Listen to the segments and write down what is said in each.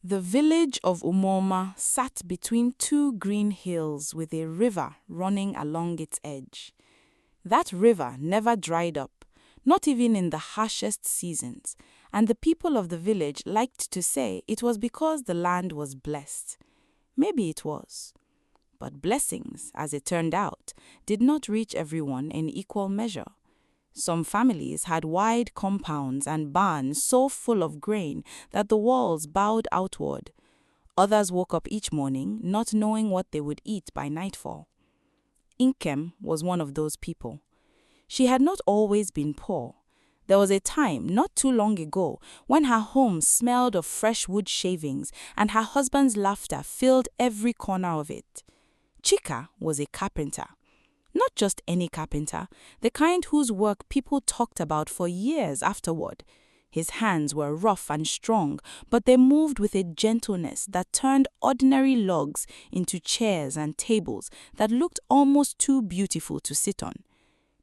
The village of Umoma sat between two green hills with a river running along its edge. That river never dried up, not even in the harshest seasons, and the people of the village liked to say it was because the land was blessed. Maybe it was. But blessings, as it turned out, did not reach everyone in equal measure. Some families had wide compounds and barns so full of grain that the walls bowed outward. Others woke up each morning not knowing what they would eat by nightfall. Nkem was one of those people. She had not always been poor. There was a time, not too long ago, when her home smelled of fresh wood shavings and her husband's laughter filled every corner of it. Chika was a carpenter. Not just any carpenter, the kind whose work people talked about for years afterward. His hands were rough and strong, but they moved with a gentleness that turned ordinary logs into chairs and tables that looked almost too beautiful to sit on.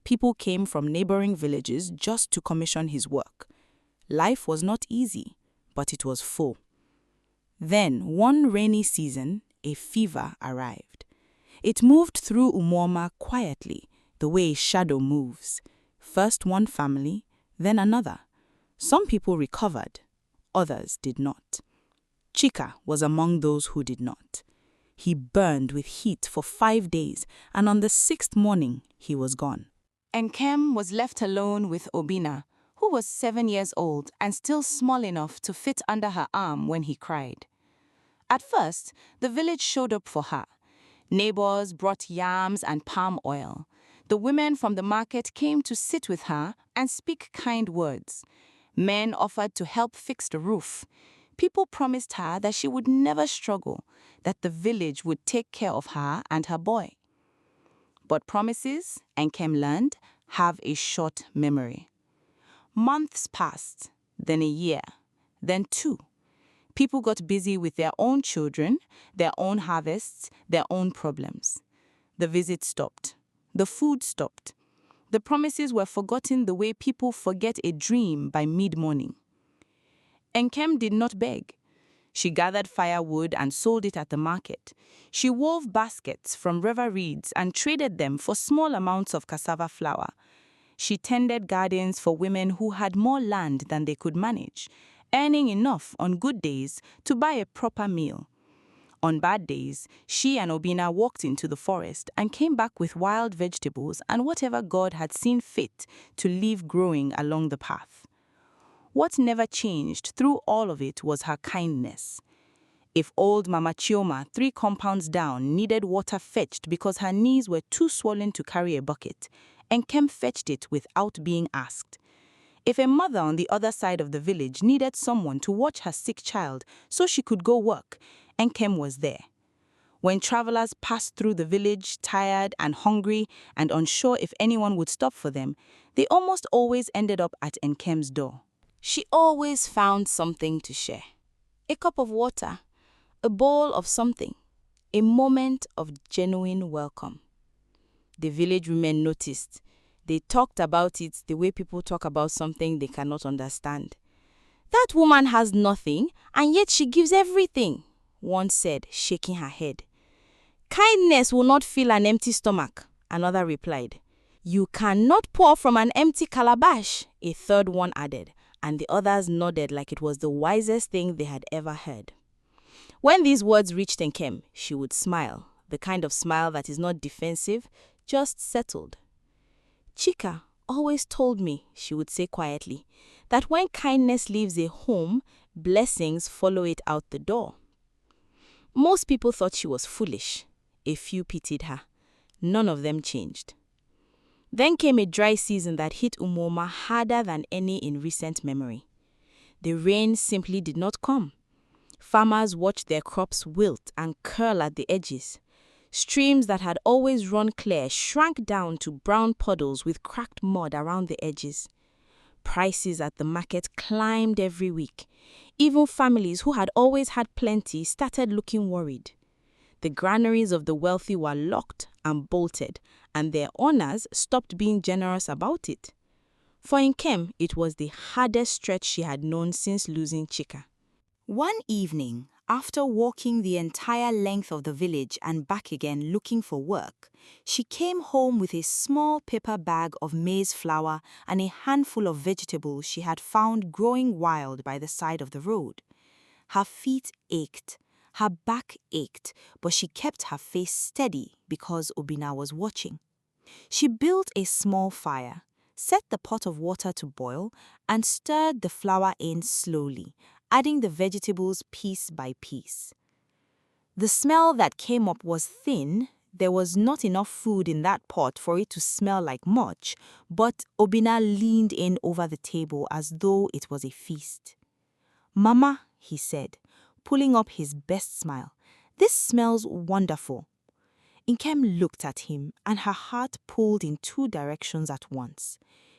People came from neighboring villages just to commission his work. Life was not easy, but it was full. Then, one rainy season, a fever arrived. It moved through Umwoma quietly, the way a shadow moves. First one family, then another. Some people recovered, others did not. Chika was among those who did not. He burned with heat for 5 days, and on the 6th morning, he was gone. Nkem was left alone with Obina, who was 7 years old and still small enough to fit under her arm when he cried. At first, the village showed up for her. Neighbors brought yams and palm oil. The women from the market came to sit with her and speak kind words. Men offered to help fix the roof. People promised her that she would never struggle, that the village would take care of her and her boy. But promises, Nkem learned, have a short memory. Months passed, then a year, then 2. People got busy with their own children, their own harvests, their own problems. The visits stopped. The food stopped. The promises were forgotten the way people forget a dream by mid-morning. Nkem did not beg. She gathered firewood and sold it at the market. She wove baskets from river reeds and traded them for small amounts of cassava flour. She tended gardens for women who had more land than they could manage, earning enough on good days to buy a proper meal. On bad days, she and Obina walked into the forest and came back with wild vegetables and whatever God had seen fit to leave growing along the path. What never changed through all of it was her kindness. If old Mama Chioma, 3 compounds down, needed water fetched because her knees were too swollen to carry a bucket, Nkem fetched it without being asked. If a mother on the other side of the village needed someone to watch her sick child so she could go work, Nkem was there. When travelers passed through the village, tired and hungry and unsure if anyone would stop for them, they almost always ended up at Nkem's door. She always found something to share. A cup of water, a bowl of something, a moment of genuine welcome. The village women noticed. They talked about it the way people talk about something they cannot understand. "That woman has nothing, and yet she gives everything," one said, shaking her head. "Kindness will not fill an empty stomach," another replied. "You cannot pour from an empty calabash," a third one added, and the others nodded like it was the wisest thing they had ever heard. When these words reached Nkem, she would smile, the kind of smile that is not defensive, just settled. "Chika always told me," she would say quietly, "that when kindness leaves a home, blessings follow it out the door." Most people thought she was foolish. A few pitied her. None of them changed. Then came a dry season that hit Umoma harder than any in recent memory. The rain simply did not come. Farmers watched their crops wilt and curl at the edges. Streams that had always run clear shrank down to brown puddles with cracked mud around the edges. Prices at the market climbed every week. Even families who had always had plenty started looking worried. The granaries of the wealthy were locked and bolted, and their owners stopped being generous about it. For Nkem, it was the hardest stretch she had known since losing Chika. One evening, after walking the entire length of the village and back again looking for work, she came home with a small paper bag of maize flour and a handful of vegetables she had found growing wild by the side of the road. Her feet ached, her back ached, but she kept her face steady because Obina was watching. She built a small fire, set the pot of water to boil, and stirred the flour in slowly, adding the vegetables piece by piece. The smell that came up was thin. There was not enough food in that pot for it to smell like much, but Obina leaned in over the table as though it was a feast. "Mama," he said, pulling up his best smile, "this smells wonderful." Nkem looked at him, and her heart pulled in two directions at once.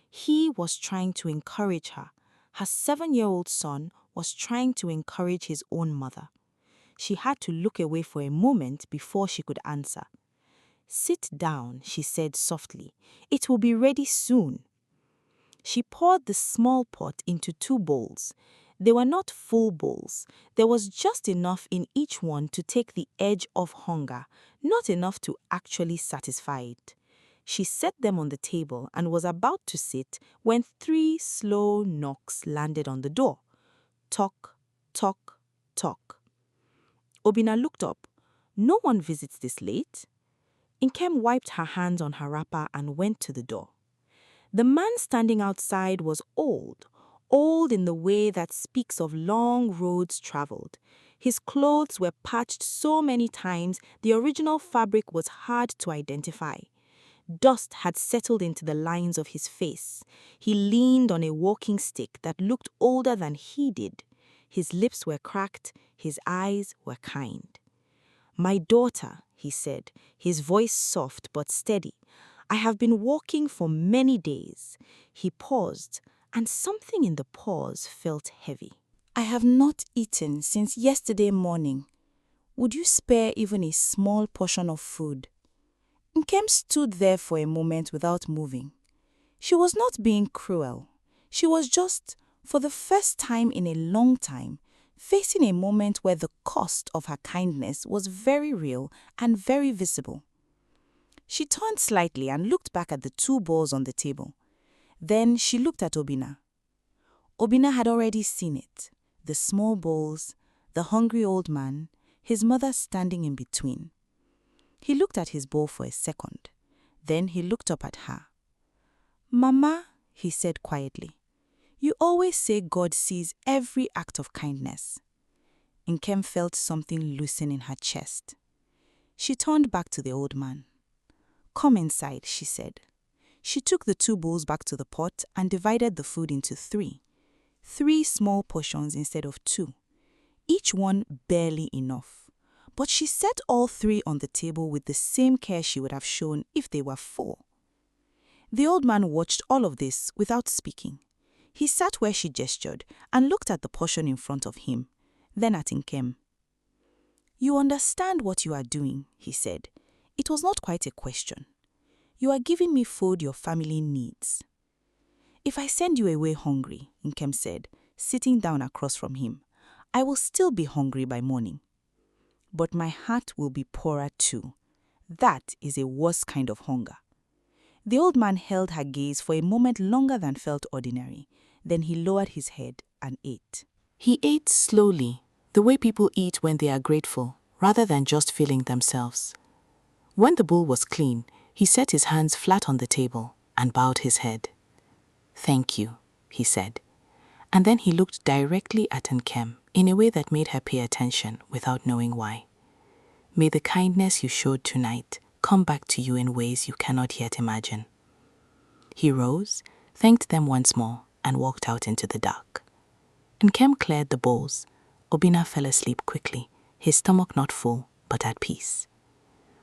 He was trying to encourage her. Her 7-year-old son was trying to encourage his own mother. She had to look away for a moment before she could answer. "Sit down," she said softly. "It will be ready soon." She poured the small pot into 2 bowls. They were not full bowls. There was just enough in each one to take the edge off hunger, not enough to actually satisfy it. She set them on the table and was about to sit when 3 slow knocks landed on the door. Tock, tock, tock. Obina looked up. No one visits this late. Nkem wiped her hands on her wrapper and went to the door. The man standing outside was old in the way that speaks of long roads traveled. His clothes were patched so many times the original fabric was hard to identify. Dust had settled into the lines of his face. He leaned on a walking stick that looked older than he did. His lips were cracked, his eyes were kind. "My daughter," he said, his voice soft but steady, "I have been walking for many days." He paused, and something in the pause felt heavy. "I have not eaten since yesterday morning. Would you spare even a small portion of food?" Nkem stood there for a moment without moving. She was not being cruel. She was just, for the first time in a long time, facing a moment where the cost of her kindness was very real and very visible. She turned slightly and looked back at the 2 bowls on the table. Then she looked at Obina. Obina had already seen it. The small bowls, the hungry old man, his mother standing in between. He looked at his bowl for a second. Then he looked up at her. "Mama," he said quietly, "you always say God sees every act of kindness." Nkem felt something loosen in her chest. She turned back to the old man. "Come inside," she said. She took the 2 bowls back to the pot and divided the food into 3. 3 small portions instead of 2. Each one barely enough. But she set all 3 on the table with the same care she would have shown if they were 4. The old man watched all of this without speaking. He sat where she gestured and looked at the portion in front of him, then at Nkem. "You understand what you are doing," he said. It was not quite a question. "You are giving me food your family needs." "If I send you away hungry," Nkem said, sitting down across from him, "I will still be hungry by morning. But my heart will be poorer too. That is a worse kind of hunger." The old man held her gaze for a moment longer than felt ordinary. Then he lowered his head and ate. He ate slowly, the way people eat when they are grateful, rather than just filling themselves. When the bowl was clean, he set his hands flat on the table and bowed his head. "Thank you," he said. And then he looked directly at Nkem in a way that made her pay attention without knowing why. "May the kindness you showed tonight come back to you in ways you cannot yet imagine." He rose, thanked them once more, and walked out into the dark. Nkem cleared the bowls. Obina fell asleep quickly, his stomach not full, but at peace.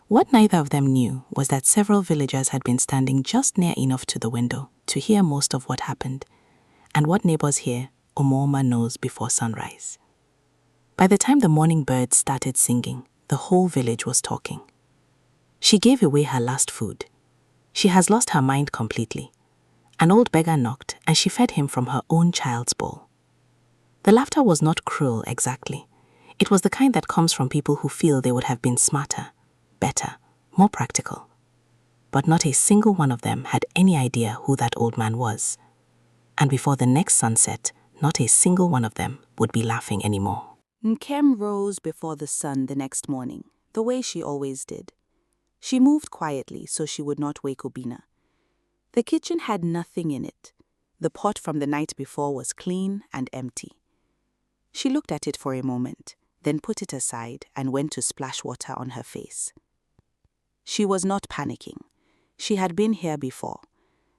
What neither of them knew was that several villagers had been standing just near enough to the window to hear most of what happened, and what neighbors hear, Omoma knows before sunrise. By the time the morning birds started singing, the whole village was talking. She gave away her last food. She has lost her mind completely. An old beggar knocked, and she fed him from her own child's bowl. The laughter was not cruel exactly. It was the kind that comes from people who feel they would have been smarter, better, more practical. But not a single one of them had any idea who that old man was. And before the next sunset, not a single one of them would be laughing anymore. Nkem rose before the sun the next morning, the way she always did. She moved quietly so she would not wake Obina. The kitchen had nothing in it. The pot from the night before was clean and empty. She looked at it for a moment, then put it aside and went to splash water on her face. She was not panicking. She had been here before,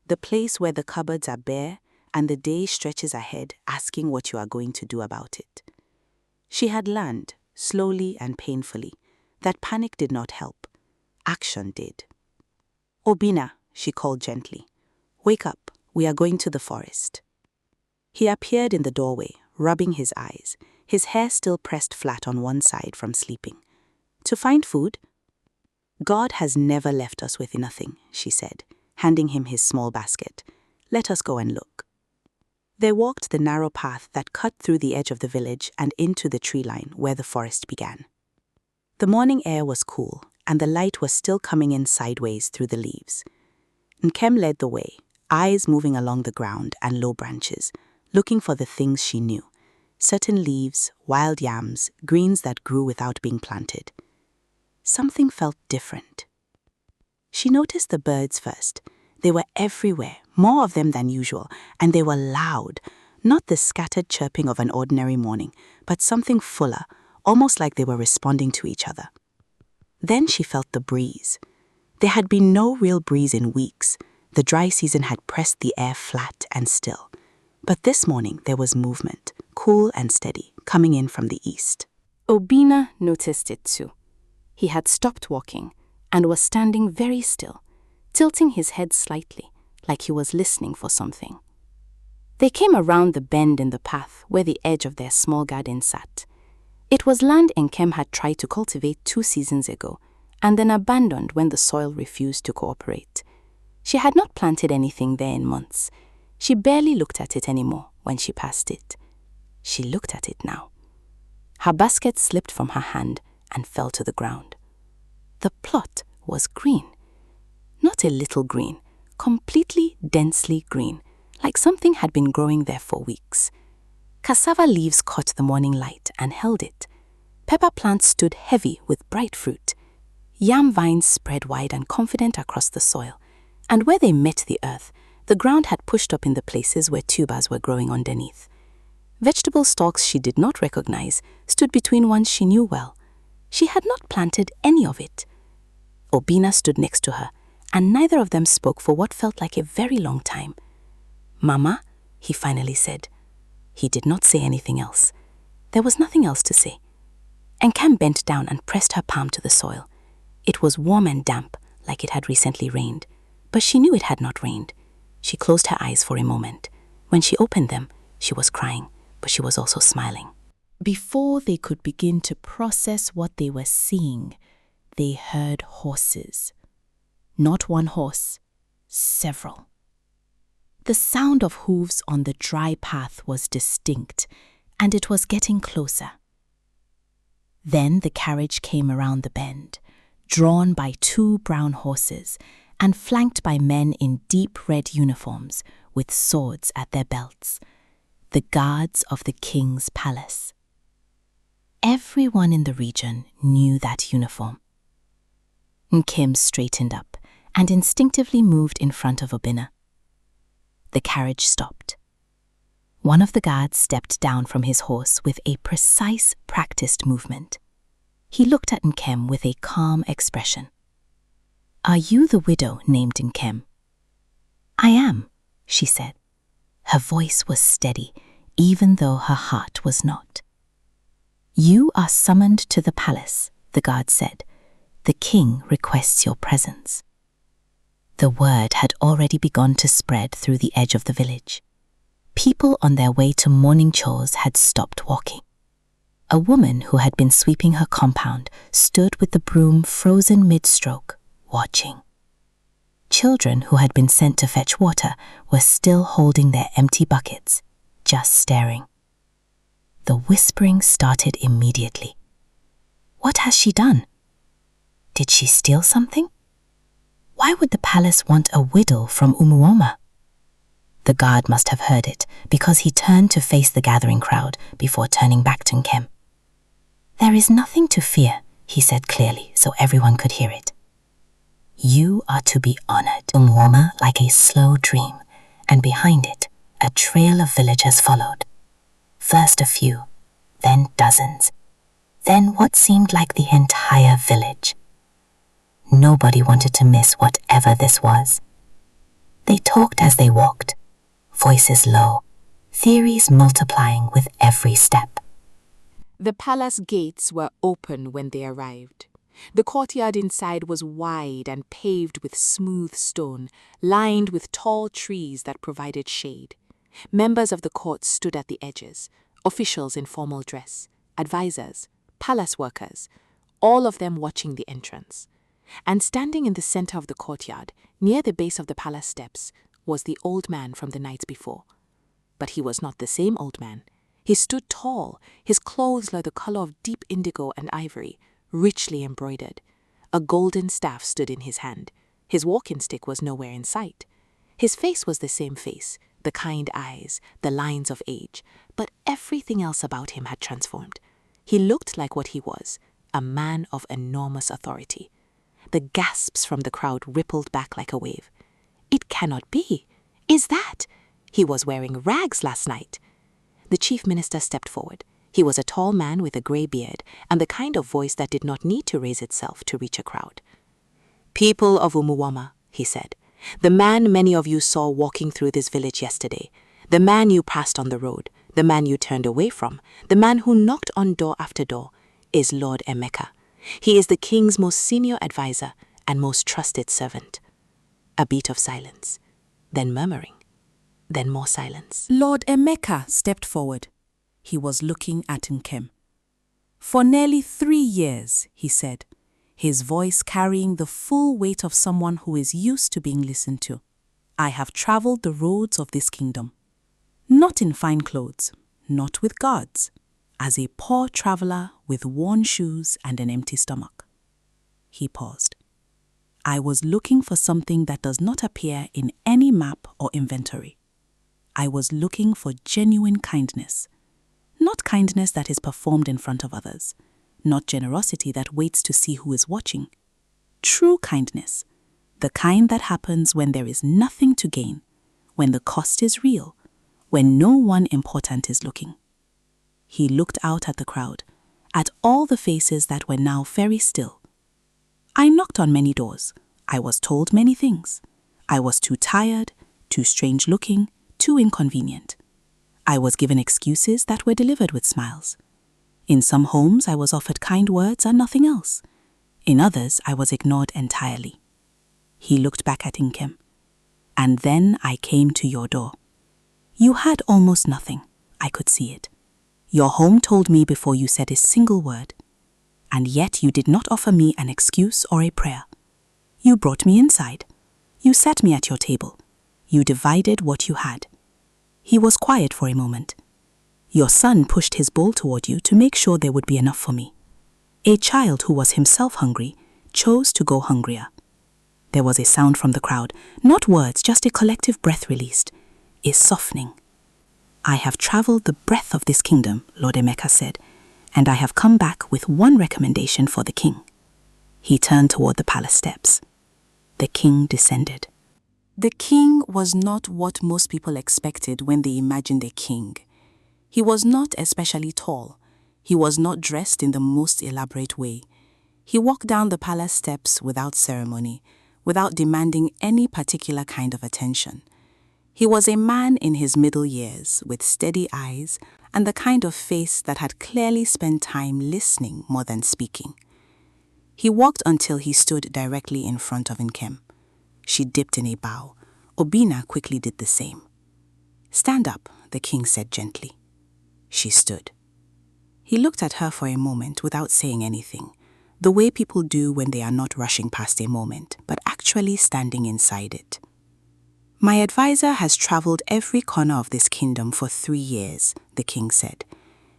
the place where the cupboards are bare and the day stretches ahead asking what you are going to do about it. She had learned, slowly and painfully, that panic did not help. Action did. "Obina," she called gently. "Wake up, we are going to the forest." He appeared in the doorway, rubbing his eyes, his hair still pressed flat on one side from sleeping. "To find food?" "God has never left us with nothing," she said, handing him his small basket. "Let us go and look." They walked the narrow path that cut through the edge of the village and into the tree line where the forest began. The morning air was cool, and the light was still coming in sideways through the leaves. Nkem led the way, eyes moving along the ground and low branches, looking for the things she knew: certain leaves, wild yams, greens that grew without being planted. Something felt different. She noticed the birds first. They were everywhere, more of them than usual, and they were loud, not the scattered chirping of an ordinary morning, but something fuller, almost like they were responding to each other. Then she felt the breeze. There had been no real breeze in weeks. The dry season had pressed the air flat and still. But this morning there was movement, cool and steady, coming in from the east. Obina noticed it too. He had stopped walking and was standing very still, tilting his head slightly, like he was listening for something. They came around the bend in the path where the edge of their small garden sat. It was land Nkem had tried to cultivate 2 seasons ago, and then abandoned when the soil refused to cooperate. She had not planted anything there in months. She barely looked at it anymore when she passed it. She looked at it now. Her basket slipped from her hand and fell to the ground. The plot was green. Not a little green, completely densely green, like something had been growing there for weeks. Cassava leaves caught the morning light and held it. Pepper plants stood heavy with bright fruit. Yam vines spread wide and confident across the soil, and where they met the earth, the ground had pushed up in the places where tubers were growing underneath. Vegetable stalks she did not recognize stood between ones she knew well. She had not planted any of it. Obina stood next to her, and neither of them spoke for what felt like a very long time. "Mama," he finally said. He did not say anything else. There was nothing else to say. Nkem bent down and pressed her palm to the soil. It was warm and damp, like it had recently rained, but she knew it had not rained. She closed her eyes for a moment. When she opened them, she was crying, but she was also smiling. Before they could begin to process what they were seeing, they heard horses. Not one horse, several. The sound of hooves on the dry path was distinct, and it was getting closer. Then the carriage came around the bend, drawn by 2 brown horses and flanked by men in deep red uniforms with swords at their belts, the guards of the king's palace. Everyone in the region knew that uniform. Nkem straightened up and instinctively moved in front of Obina. The carriage stopped. One of the guards stepped down from his horse with a precise, practiced movement. He looked at Nkem with a calm expression. "Are you the widow named Nkem?" "I am," she said. Her voice was steady, even though her heart was not. "You are summoned to the palace," the guard said. "The king requests your presence." The word had already begun to spread through the edge of the village. People on their way to morning chores had stopped walking. A woman who had been sweeping her compound stood with the broom frozen mid-stroke, watching. Children who had been sent to fetch water were still holding their empty buckets, just staring. The whispering started immediately. What has she done? Did she steal something? Why would the palace want a widow from Umuoma? The guard must have heard it because he turned to face the gathering crowd before turning back to Nkem. There is nothing to fear, he said clearly so everyone could hear it. You are to be honored, Umuoma, like a slow dream, and behind it, a trail of villagers followed. First a few, then dozens, then what seemed like the entire village. Nobody wanted to miss whatever this was. They talked as they walked, voices low, theories multiplying with every step. The palace gates were open when they arrived. The courtyard inside was wide and paved with smooth stone, lined with tall trees that provided shade. Members of the court stood at the edges, officials in formal dress, advisors, palace workers, all of them watching the entrance. And standing in the center of the courtyard, near the base of the palace steps, was the old man from the night before. But he was not the same old man. He stood tall, his clothes were the color of deep indigo and ivory, richly embroidered. A golden staff stood in his hand. His walking stick was nowhere in sight. His face was the same face, the kind eyes, the lines of age, but everything else about him had transformed. He looked like what he was, a man of enormous authority. The gasps from the crowd rippled back like a wave. It cannot be. Is that? He was wearing rags last night. The chief minister stepped forward. He was a tall man with a grey beard and the kind of voice that did not need to raise itself to reach a crowd. People of Umuoma, he said, the man many of you saw walking through this village yesterday, the man you passed on the road, the man you turned away from, the man who knocked on door after door, is Lord Emeka. He is the king's most senior advisor and most trusted servant. A beat of silence, then murmuring, then more silence. Lord Emeka stepped forward. He was looking at Nkem. For nearly 3 years, he said, his voice carrying the full weight of someone who is used to being listened to. I have traveled the roads of this kingdom. Not in fine clothes, not with guards, as a poor traveler with worn shoes and an empty stomach. He paused. I was looking for something that does not appear in any map or inventory. I was looking for genuine kindness. Not kindness that is performed in front of others. Not generosity that waits to see who is watching. True kindness. The kind that happens when there is nothing to gain, when the cost is real, when no one important is looking. He looked out at the crowd, at all the faces that were now very still. I knocked on many doors. I was told many things. I was too tired, too strange-looking, too inconvenient. I was given excuses that were delivered with smiles. In some homes, I was offered kind words and nothing else. In others, I was ignored entirely. He looked back at Nkem. And then I came to your door. You had almost nothing. I could see it. Your home told me before you said a single word. And yet you did not offer me an excuse or a prayer. You brought me inside. You sat me at your table. You divided what you had. He was quiet for a moment. Your son pushed his bowl toward you to make sure there would be enough for me. A child who was himself hungry chose to go hungrier. There was a sound from the crowd, not words, just a collective breath released, a softening. I have traveled the breadth of this kingdom, Lord Emeka said, and I have come back with one recommendation for the king. He turned toward the palace steps. The king descended. The king was not what most people expected when they imagined a king. He was not especially tall. He was not dressed in the most elaborate way. He walked down the palace steps without ceremony, without demanding any particular kind of attention. He was a man in his middle years, with steady eyes and the kind of face that had clearly spent time listening more than speaking. He walked until he stood directly in front of Nkem. She dipped in a bow. Obina quickly did the same. Stand up, the king said gently. She stood. He looked at her for a moment without saying anything, the way people do when they are not rushing past a moment, but actually standing inside it. My advisor has traveled every corner of this kingdom for 3 years, the king said.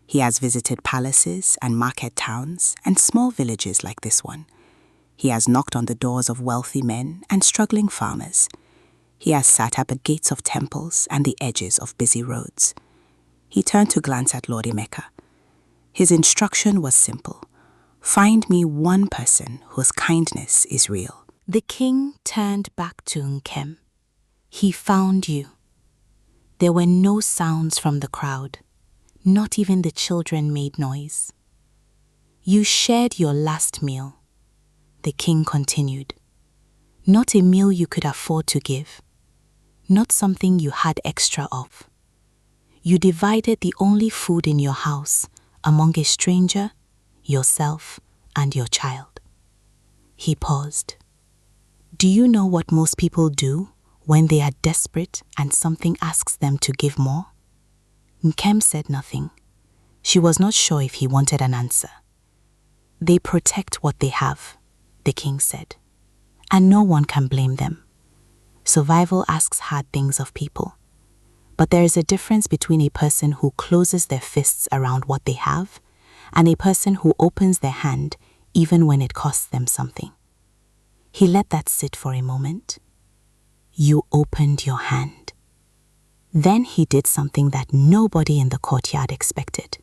He has visited palaces and market towns and small villages like this one. He has knocked on the doors of wealthy men and struggling farmers. He has sat at the gates of temples and the edges of busy roads. He turned to glance at Lord Emeka. His instruction was simple. Find me one person whose kindness is real. The king turned back to Nkem. He found you. There were no sounds from the crowd. Not even the children made noise. You shared your last meal. The king continued. Not a meal you could afford to give. Not something you had extra of. You divided the only food in your house among a stranger, yourself, and your child. He paused. Do you know what most people do when they are desperate and something asks them to give more? Nkem said nothing. She was not sure if he wanted an answer. They protect what they have, the king said, and no one can blame them. Survival asks hard things of people. But there is a difference between a person who closes their fists around what they have and a person who opens their hand even when it costs them something. He let that sit for a moment. You opened your hand. Then he did something that nobody in the courtyard expected.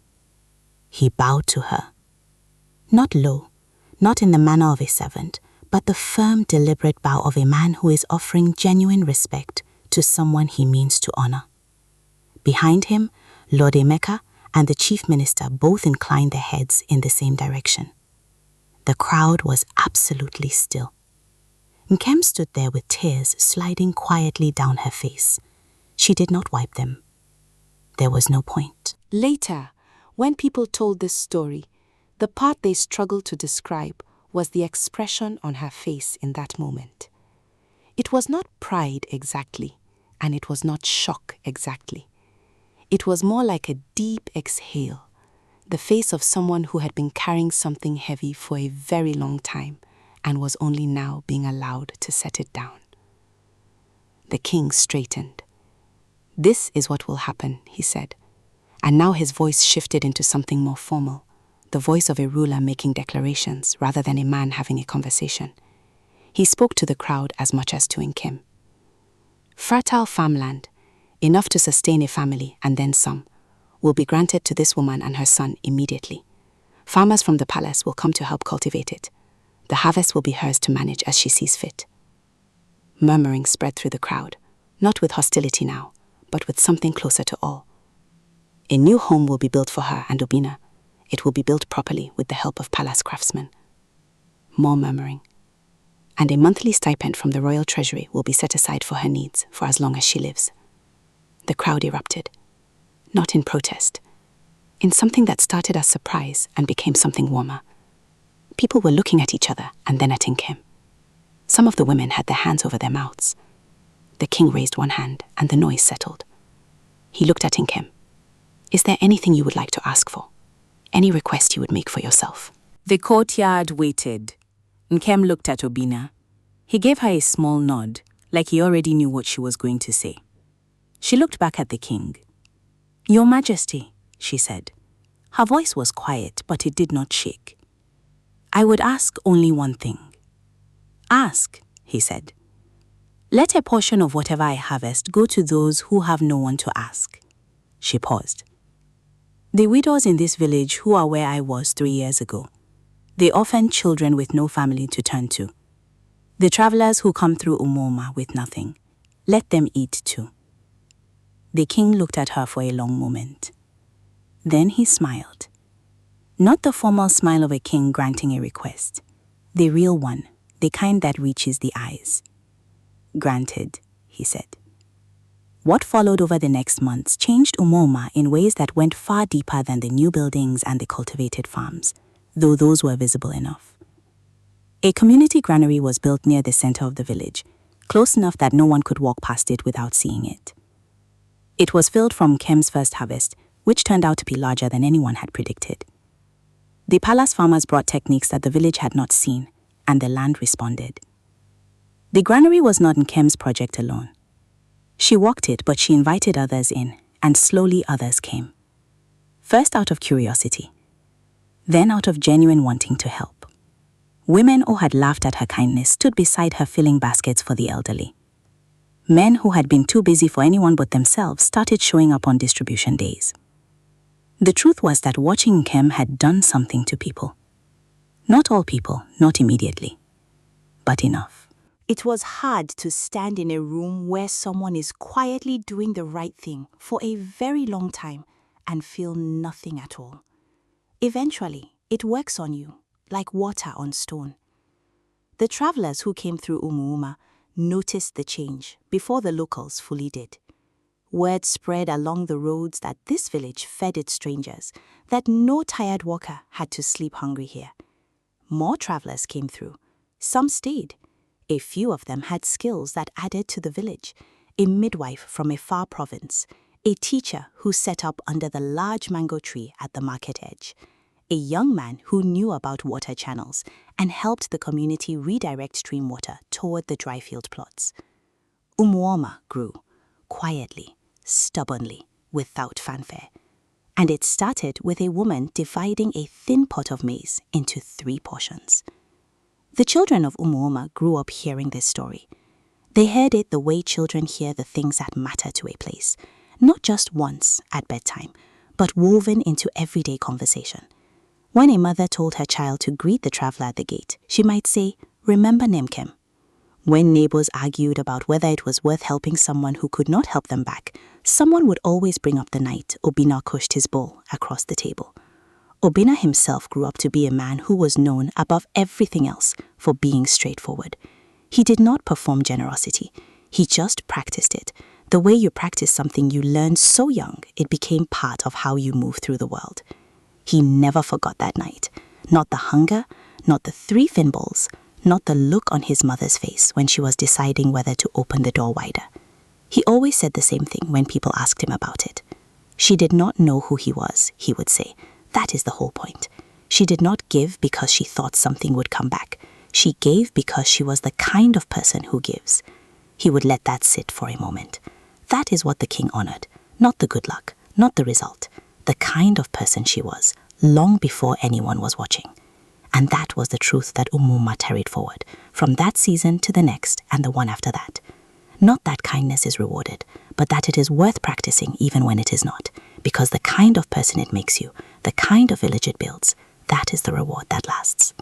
He bowed to her. Not low, not in the manner of a servant, but the firm, deliberate bow of a man who is offering genuine respect to someone he means to honor. Behind him, Lord Emeka and the chief minister both inclined their heads in the same direction. The crowd was absolutely still. Nkem stood there with tears sliding quietly down her face. She did not wipe them. There was no point. Later, when people told this story, the part they struggled to describe was the expression on her face in that moment. It was not pride exactly, and it was not shock exactly. It was more like a deep exhale, the face of someone who had been carrying something heavy for a very long time and was only now being allowed to set it down. The king straightened. "This is what will happen," he said. And now his voice shifted into something more formal, the voice of a ruler making declarations rather than a man having a conversation. He spoke to the crowd as much as to Nkem. Fertile farmland, enough to sustain a family and then some, will be granted to this woman and her son immediately. Farmers from the palace will come to help cultivate it. The harvest will be hers to manage as she sees fit. Murmuring spread through the crowd, not with hostility now, but with something closer to awe. A new home will be built for her and Obina. It will be built properly with the help of palace craftsmen. More murmuring. And a monthly stipend from the royal treasury will be set aside for her needs for as long as she lives. The crowd erupted. Not in protest. In something that started as surprise and became something warmer. People were looking at each other and then at Nkem. Some of the women had their hands over their mouths. The king raised one hand and the noise settled. He looked at Nkem. "Is there anything you would like to ask for? Any request you would make for yourself?" The courtyard waited. Nkem looked at Obina. He gave her a small nod, like he already knew what she was going to say. She looked back at the king. "Your Majesty," she said. Her voice was quiet, but it did not shake. "I would ask only one thing." "Ask," he said. "Let a portion of whatever I harvest go to those who have no one to ask." She paused. "The widows in this village who are where I was 3 years ago. The orphaned children with no family to turn to. The travelers who come through Umoma with nothing. Let them eat too." The king looked at her for a long moment. Then he smiled. Not the formal smile of a king granting a request. The real one, the kind that reaches the eyes. "Granted," he said. What followed over the next months changed Umoma in ways that went far deeper than the new buildings and the cultivated farms, though those were visible enough. A community granary was built near the center of the village, close enough that no one could walk past it without seeing it. It was filled from Nkem's first harvest, which turned out to be larger than anyone had predicted. The palace farmers brought techniques that the village had not seen, and the land responded. The granary was not Nkem's project alone. She walked it, but she invited others in, and slowly others came. First out of curiosity, then out of genuine wanting to help. Women who had laughed at her kindness stood beside her filling baskets for the elderly. Men who had been too busy for anyone but themselves started showing up on distribution days. The truth was that watching Nkem had done something to people. Not all people, not immediately, but enough. It was hard to stand in a room where someone is quietly doing the right thing for a very long time and feel nothing at all. Eventually, it works on you, like water on stone. The travelers who came through Umuuma noticed the change before the locals fully did. Word spread along the roads that this village fed its strangers, that no tired walker had to sleep hungry here. More travelers came through. Some stayed. A few of them had skills that added to the village. A midwife from a far province, a teacher who set up under the large mango tree at the market edge, a young man who knew about water channels and helped the community redirect stream water toward the dry field plots. Umuoma grew, quietly, stubbornly, without fanfare. And it started with a woman dividing a thin pot of maize into 3 portions. The children of Umuoma grew up hearing this story. They heard it the way children hear the things that matter to a place, not just once at bedtime, but woven into everyday conversation. When a mother told her child to greet the traveler at the gate, she might say, "Remember Nkem." When neighbors argued about whether it was worth helping someone who could not help them back, someone would always bring up the night Obina pushed his bowl across the table. Obina himself grew up to be a man who was known above everything else for being straightforward. He did not perform generosity. He just practiced it. The way you practice something you learned so young, it became part of how you move through the world. He never forgot that night. Not the hunger, not the 3 fin bowls, not the look on his mother's face when she was deciding whether to open the door wider. He always said the same thing when people asked him about it. She did not know who he was, he would say. That is the whole point. She did not give because she thought something would come back. She gave because she was the kind of person who gives. He would let that sit for a moment. That is what the king honored, not the good luck, not the result. The kind of person she was, long before anyone was watching. And that was the truth that Umuuma carried forward, from that season to the next and the one after that. Not that kindness is rewarded, but that it is worth practicing even when it is not, because the kind of person it makes you, the kind of village it builds, that is the reward that lasts.